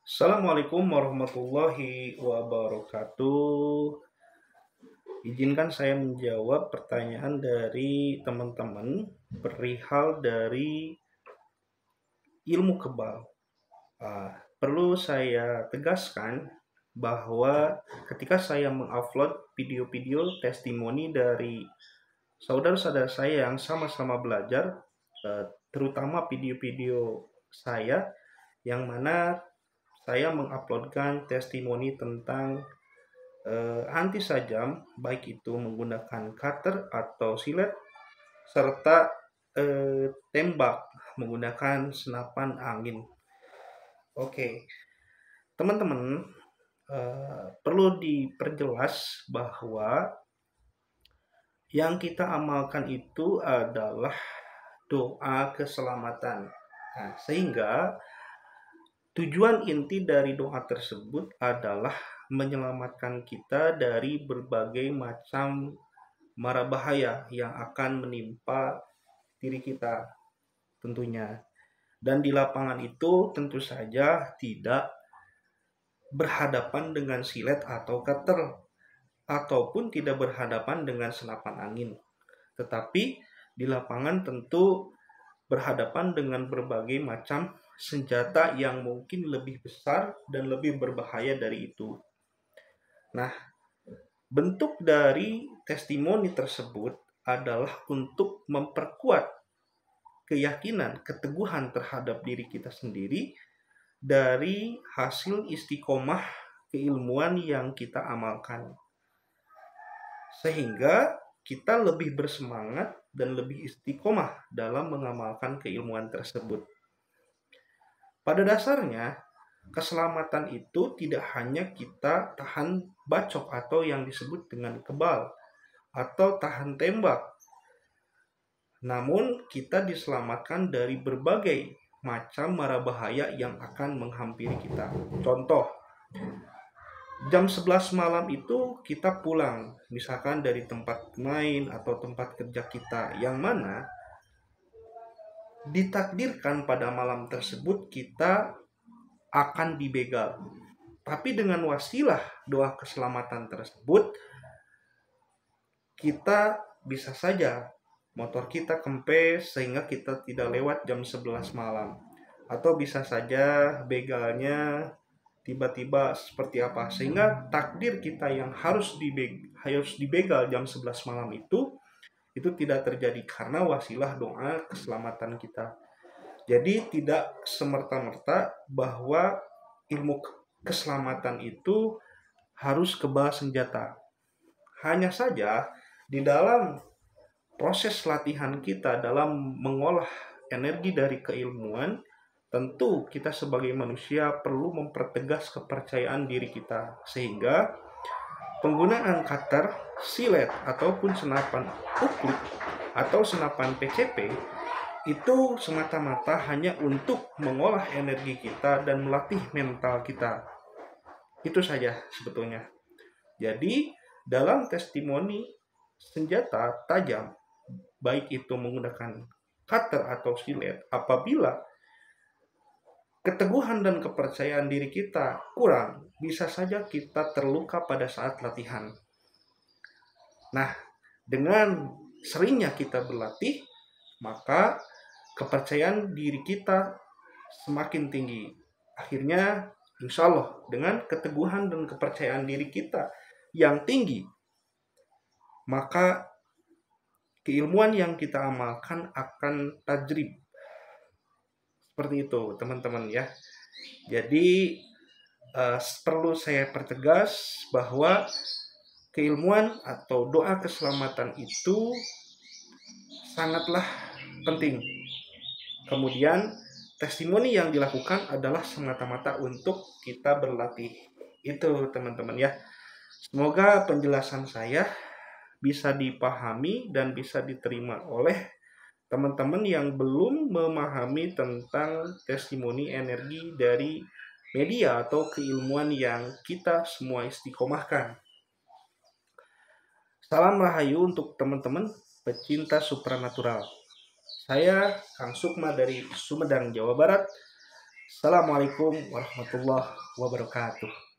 Assalamualaikum warahmatullahi wabarakatuh. Izinkan saya menjawab pertanyaan dari teman-teman perihal dari ilmu kebal. Perlu saya tegaskan bahwa ketika saya mengupload video-video testimoni dari saudara-saudara saya yang sama-sama belajar, terutama video-video saya yang mana saya menguploadkan testimoni tentang anti sajam, baik itu menggunakan cutter atau silet, serta tembak menggunakan senapan angin. Oke, teman-teman, perlu diperjelas bahwa yang kita amalkan itu adalah doa keselamatan. Nah, sehingga tujuan inti dari doa tersebut adalah menyelamatkan kita dari berbagai macam mara bahaya yang akan menimpa diri kita tentunya. Dan di lapangan itu tentu saja tidak berhadapan dengan silet atau cutter ataupun tidak berhadapan dengan senapan angin. Tetapi di lapangan tentu berhadapan dengan berbagai macam senjata yang mungkin lebih besar dan lebih berbahaya dari itu. Nah, bentuk dari testimoni tersebut adalah untuk memperkuat keyakinan, keteguhan terhadap diri kita sendiri dari hasil istiqomah keilmuan yang kita amalkan. Sehingga kita lebih bersemangat dan lebih istiqomah dalam mengamalkan keilmuan tersebut. Pada dasarnya, keselamatan itu tidak hanya kita tahan bacok atau yang disebut dengan kebal atau tahan tembak. Namun kita diselamatkan dari berbagai macam mara bahaya yang akan menghampiri kita. Contoh, jam 11 malam itu kita pulang, misalkan dari tempat main atau tempat kerja kita, yang mana ditakdirkan pada malam tersebut kita akan dibegal. Tapi dengan wasilah doa keselamatan tersebut, kita bisa saja motor kita kempes sehingga kita tidak lewat jam 11 malam. Atau bisa saja begalnya tiba-tiba seperti apa. Sehingga takdir kita yang harus dibegal jam 11 malam itu tidak terjadi karena wasilah doa keselamatan kita. Jadi tidak semerta-merta bahwa ilmu keselamatan itu harus kebal senjata. Hanya saja di dalam proses latihan kita dalam mengolah energi dari keilmuan, tentu kita sebagai manusia perlu mempertegas kepercayaan diri kita. Sehingga penggunaan cutter, silet, ataupun senapan ukluk atau senapan PCP itu semata-mata hanya untuk mengolah energi kita dan melatih mental kita. Itu saja sebetulnya. Jadi dalam testimoni senjata tajam, baik itu menggunakan cutter atau silet, apabila keteguhan dan kepercayaan diri kita kurang, bisa saja kita terluka pada saat latihan. Nah, dengan seringnya kita berlatih, maka kepercayaan diri kita semakin tinggi. Akhirnya, insya Allah, dengan keteguhan dan kepercayaan diri kita yang tinggi, maka keilmuan yang kita amalkan akan tajrib. Seperti itu, teman-teman ya. Jadi, perlu saya pertegas bahwa keilmuan atau doa keselamatan itu sangatlah penting. Kemudian testimoni yang dilakukan adalah semata-mata untuk kita berlatih. Itu teman-teman ya. Semoga penjelasan saya bisa dipahami dan bisa diterima oleh teman-teman yang belum memahami tentang testimoni energi dari media atau keilmuan yang kita semua istiqomahkan. Salam rahayu untuk teman-teman pecinta supranatural. Saya Kang Sukma dari Sumedang, Jawa Barat. Assalamualaikum warahmatullahi wabarakatuh.